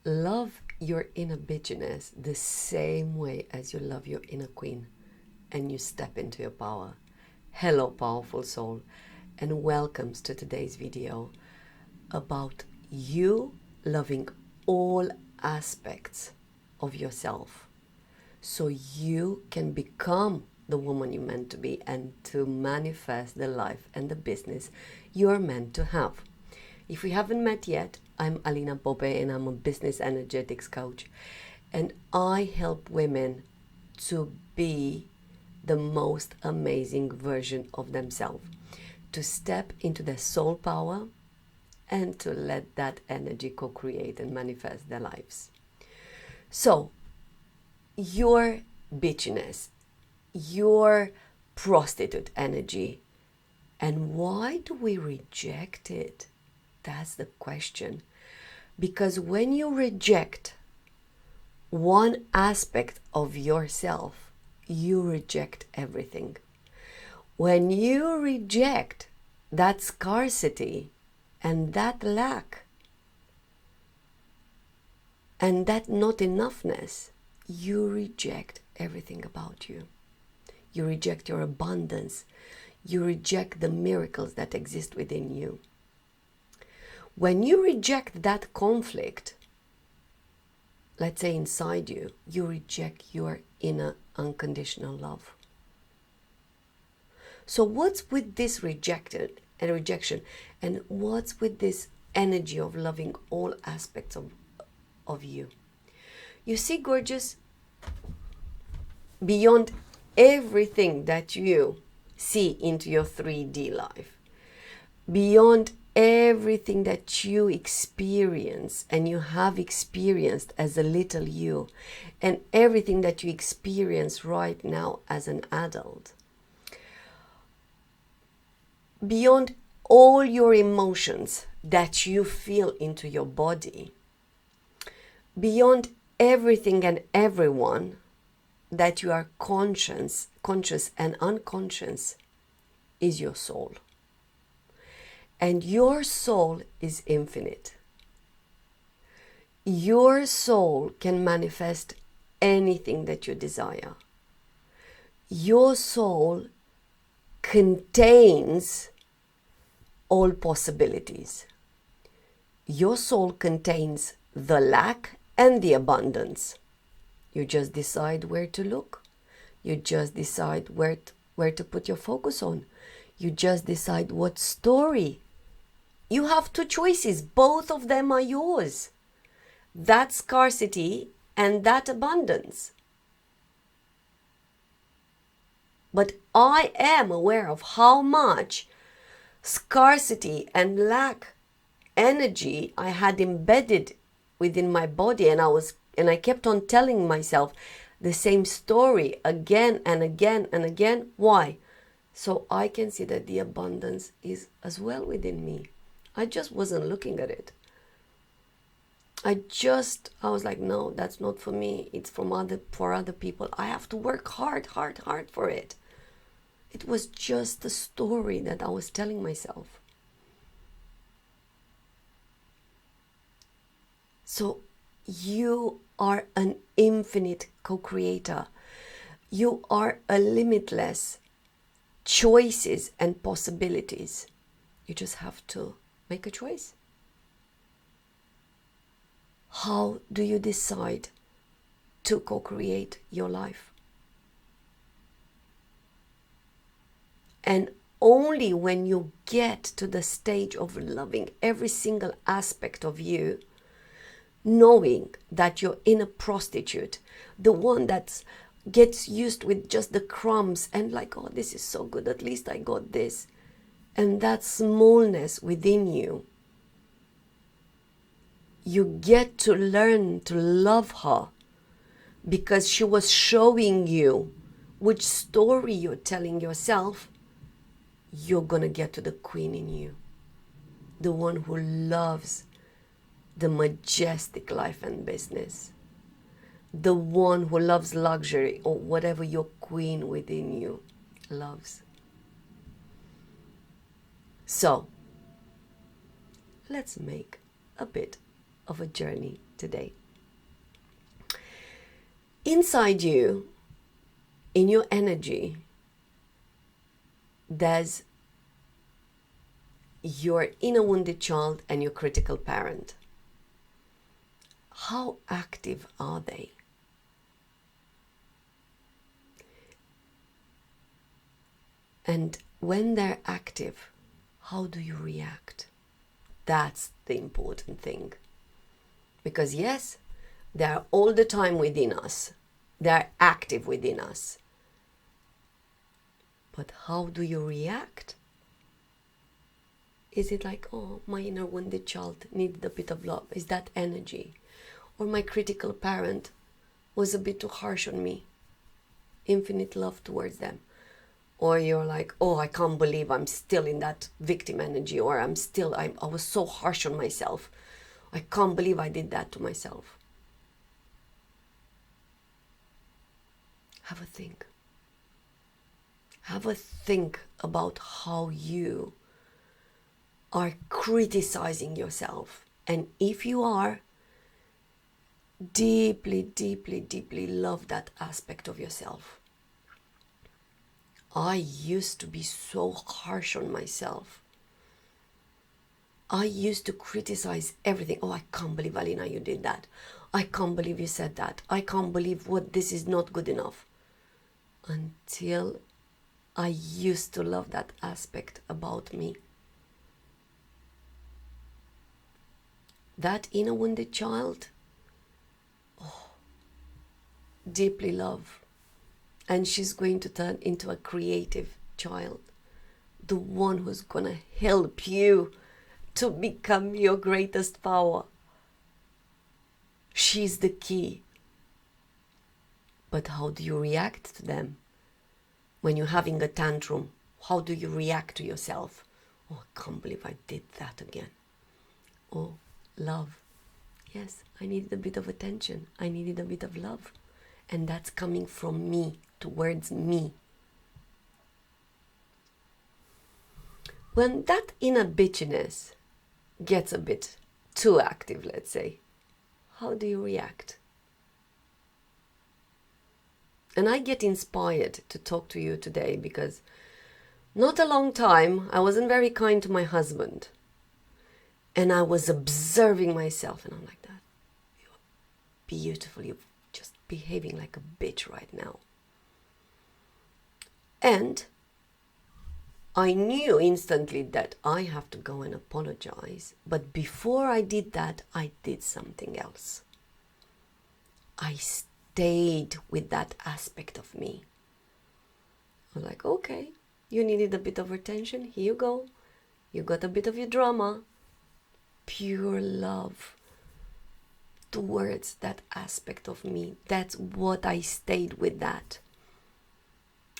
Love your inner bitchiness the same way as you love your inner queen and you step into your power. Hello, powerful soul, and welcomes to today's video about you loving all aspects of yourself so you can become the woman you're meant to be and to manifest the life and the business you're meant to have. If we haven't met yet, I'm Alina Pope and I'm a business energetics coach, and I help women to be the most amazing version of themselves, to step into their soul power and to let that energy co-create and manifest their lives. So, your bitchiness, your prostitute energy, and why do we reject it? That's the question. Because when you reject one aspect of yourself, you reject everything. When you reject that scarcity and that lack and that not enoughness, you reject everything about you. You reject your abundance. You reject the miracles that exist within you. When you reject that conflict, let's say inside you, you reject your inner unconditional love. So what's with this rejection and what's with this energy of loving all aspects of you? You see, gorgeous, beyond everything that you see into your 3D life, beyond everything that you experience and you have experienced as a little you, and everything that you experience right now as an adult, beyond all your emotions that you feel into your body, beyond everything and everyone that you are conscious and unconscious, is your soul. And your soul is infinite. Your soul can manifest anything that you desire. Your soul contains all possibilities. Your soul contains the lack and the abundance. You just decide where to look. You just decide where to put your focus on. You just decide what story. You have two choices. Both of them are yours. That scarcity and that abundance. But I am aware of how much scarcity and lack energy I had embedded within my body, and I kept on telling myself the same story again and again and again. Why? So I can see that the abundance is as well within me. I just wasn't looking at it. I was like, no, that's not for me. It's for other people. I have to work hard for it. It was just a story that I was telling myself. So you are an infinite co-creator. You are a limitless choices and possibilities. You just have to make a choice. How do you decide to co-create your life? And only when you get to the stage of loving every single aspect of you, knowing that you're in a prostitute, the one that gets used with just the crumbs and like, oh, this is so good, at least I got this. And that smallness within you, you get to learn to love her because she was showing you which story you're telling yourself. You're going to get to the queen in you, the one who loves the majestic life and business, the one who loves luxury or whatever your queen within you loves. So, let's make a bit of a journey today. Inside you, in your energy, there's your inner wounded child and your critical parent. How active are they? And when they're active, how do you react? That's the important thing. Because yes, they're all the time within us. They're active within us. But how do you react? Is it like, oh, my inner wounded child needed a bit of love? Is that energy? Or my critical parent was a bit too harsh on me? Infinite love towards them. Or you're like, oh, I can't believe I'm still in that victim energy. Or I was so harsh on myself. I can't believe I did that to myself. Have a think. Have a think about how you are criticizing yourself. And if you are, deeply, deeply, deeply love that aspect of yourself. I used to be so harsh on myself. I used to criticize everything. Oh, I can't believe, Alina, you did that. I can't believe you said that. I can't believe this is not good enough. Until I used to love that aspect about me. That inner wounded child, deeply love. And she's going to turn into a creative child. The one who's going to help you to become your greatest power. She's the key. But how do you react to them? When you're having a tantrum, how do you react to yourself? Oh, I can't believe I did that again. Oh, love. Yes, I needed a bit of attention. I needed a bit of love. And that's coming from me, towards me. When that inner bitchiness gets a bit too active, let's say, how do you react? And I get inspired to talk to you today because not a long time, I wasn't very kind to my husband. And I was observing myself and I'm like that. You're beautiful. You're just behaving like a bitch right now. And I knew instantly that I have to go and apologize. But before I did that, I did something else. I stayed with that aspect of me. I was like, okay, you needed a bit of attention. Here you go. You got a bit of your drama. Pure love towards that aspect of me. That's what I stayed with that.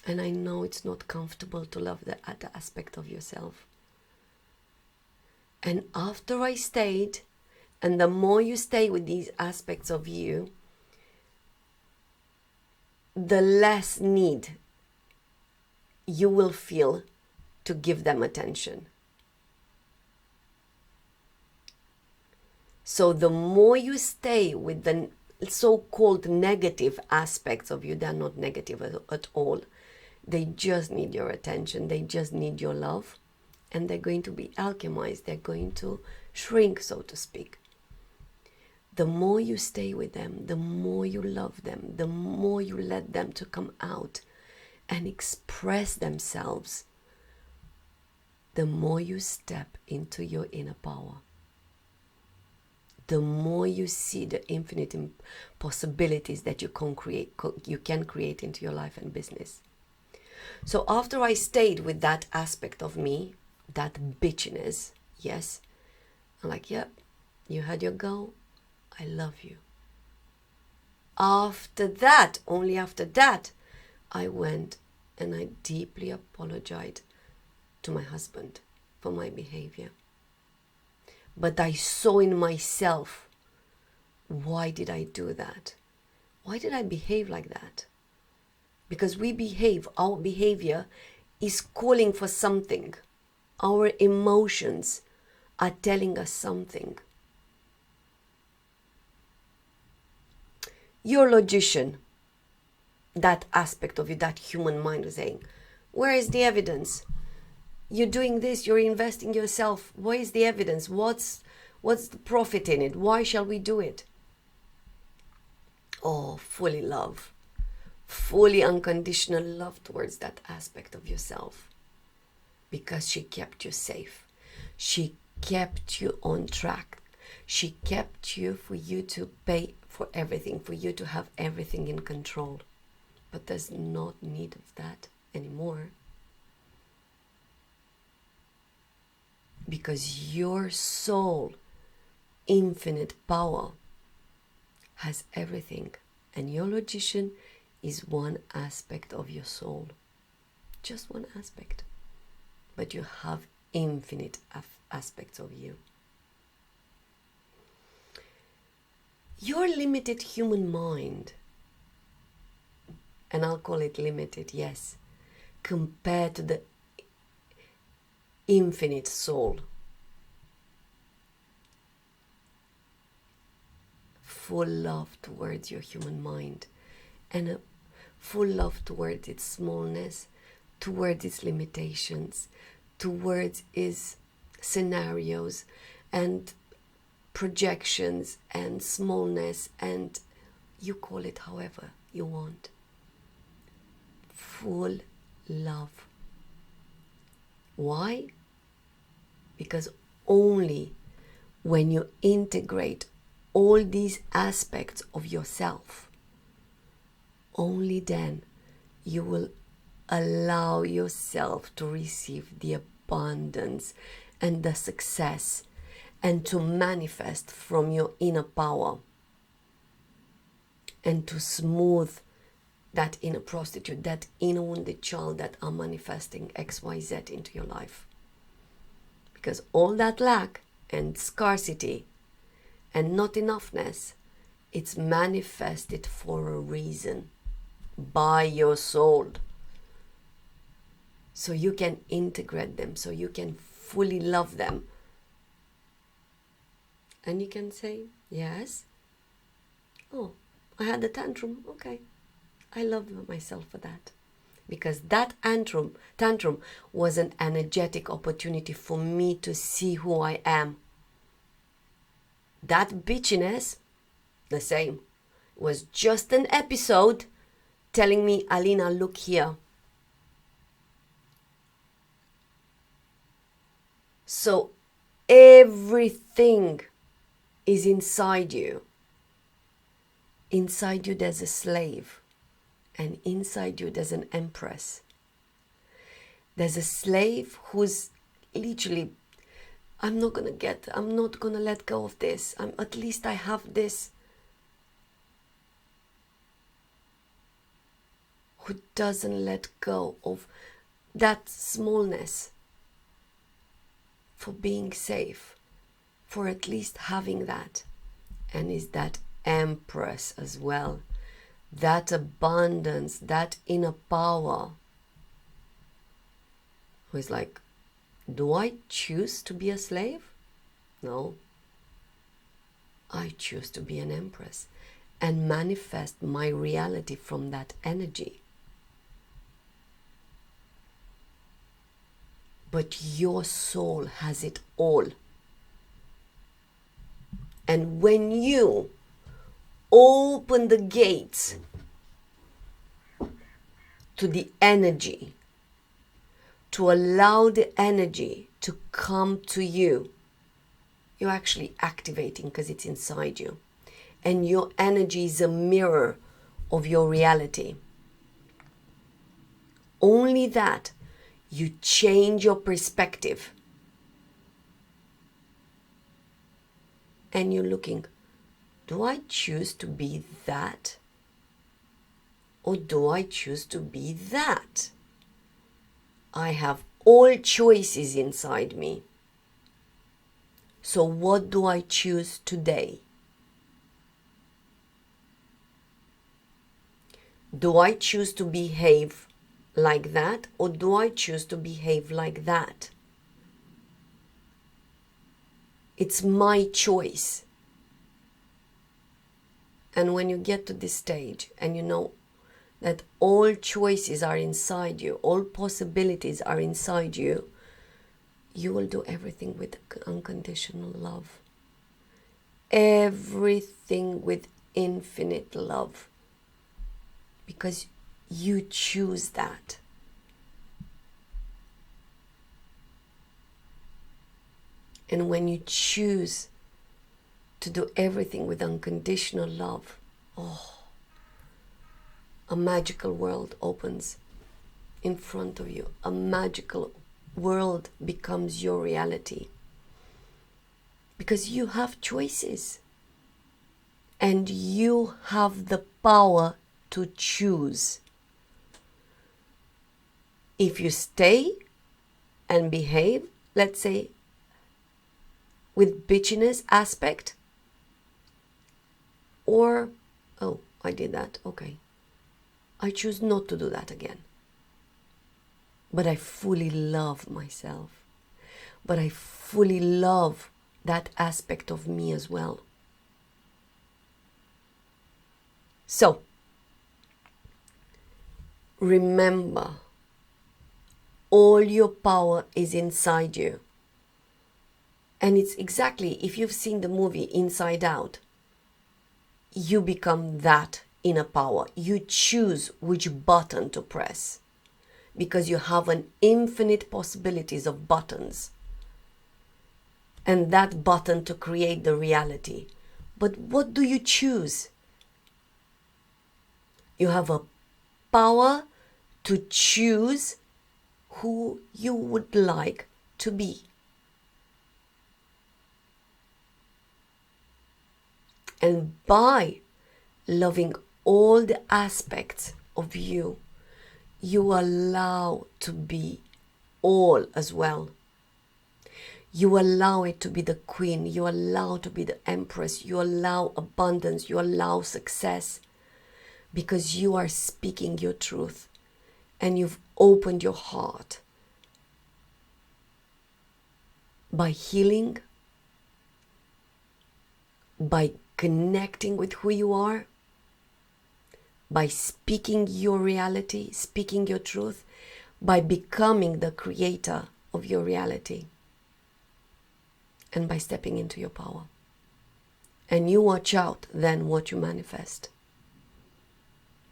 And I know it's not comfortable to love that aspect of yourself. And after I stayed, and the more you stay with these aspects of you, the less need you will feel to give them attention. So the more you stay with the so-called negative aspects of you, they're not negative at all. They just need your attention. They just need your love. And they're going to be alchemized. They're going to shrink, so to speak. The more you stay with them, the more you love them, the more you let them to come out and express themselves, the more you step into your inner power. The more you see the infinite possibilities that you can create into your life and business. So after I stayed with that aspect of me, that bitchiness, yes, I'm like, yep, you had your go. I love you. After that, only after that, I went and I deeply apologized to my husband for my behavior. But I saw in myself, why did I do that? Why did I behave like that? Because our behavior is calling for something. Our emotions are telling us something. You're a logician. that aspect of you, that human mind was saying, where is the evidence? You're doing this, you're investing yourself. Where is the evidence? What's the profit in it? Why shall we do it? Oh, fully love. Fully unconditional love towards that aspect of yourself. Because she kept you safe. She kept you on track. She kept you for you to pay for everything, for you to have everything in control. But there's not need of that anymore. Because your soul, infinite power, has everything. And your logician is one aspect of your soul. Just one aspect. But you have infinite aspects of you. Your limited human mind, and I'll call it limited, yes, compared to the infinite soul, full love towards your human mind, and a full love towards its smallness, towards its limitations, towards its scenarios and projections and smallness, and you call it however you want. Full love. Why? Because only when you integrate all these aspects of yourself, only then you will allow yourself to receive the abundance and the success and to manifest from your inner power and to smooth that inner prostitute, that inner wounded child that are manifesting XYZ into your life. Because all that lack and scarcity and not enoughness, it's manifested for a reason by your soul. So you can integrate them, so you can fully love them. And you can say, yes, oh, I had a tantrum, okay. I love myself for that. Because that tantrum was an energetic opportunity for me to see who I am. That bitchiness, the same, was just an episode telling me, Alina, look here. So everything is inside you. Inside you there's a slave. And inside you there's an empress. There's a slave who's literally, I'm not gonna let go of this. At least I have this. Who doesn't let go of that smallness for being safe, for at least having that. And is that empress as well. That abundance, that inner power, who is like, do I choose to be a slave? No. I choose to be an empress and manifest my reality from that energy. But your soul has it all. And when you open the gates to the energy, to allow the energy to come to you, you're actually activating because it's inside you. And your energy is a mirror of your reality. Only that you change your perspective. And you're looking, do I choose to be that? Or do I choose to be that? I have all choices inside me. So what do I choose today? Do I choose to behave like that? Or do I choose to behave like that? It's my choice. And when you get to this stage and you know that all choices are inside you, all possibilities are inside you, you will do everything with unconditional love. Everything with infinite love. Because you choose that. And when you choose to do everything with unconditional love, a magical world opens in front of you. A magical world becomes your reality. Because you have choices. And you have the power to choose. If you stay and behave, let's say, with bitchiness aspect, or, oh, I did that, okay. I choose not to do that again. But I fully love myself. But I fully love that aspect of me as well. So, remember, all your power is inside you. And it's exactly, if you've seen the movie Inside Out, you become that inner power. You choose which button to press. Because you have an infinite possibilities of buttons. And that button to create the reality. But what do you choose? You have a power to choose who you would like to be. And by loving all the aspects of you, you allow to be all as well. You allow it to be the queen. You allow to be the empress. You allow abundance. You allow success. Because you are speaking your truth. And you've opened your heart. By healing. By connecting with who you are. By speaking your reality. Speaking your truth. By becoming the creator of your reality. And by stepping into your power. And you watch out then what you manifest.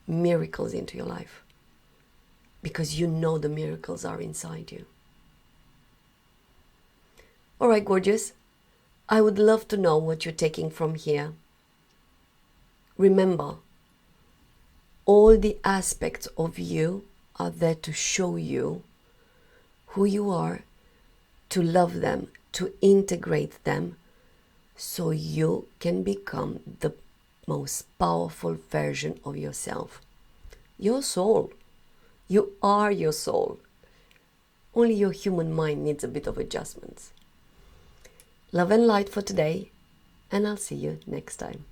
Miracles into your life. Because you know the miracles are inside you. Alright, gorgeous. I would love to know what you're taking from here. Remember, all the aspects of you are there to show you who you are, to love them, to integrate them, so you can become the most powerful version of yourself. Your soul. You are your soul. Only your human mind needs a bit of adjustments. Love and light for today, and I'll see you next time.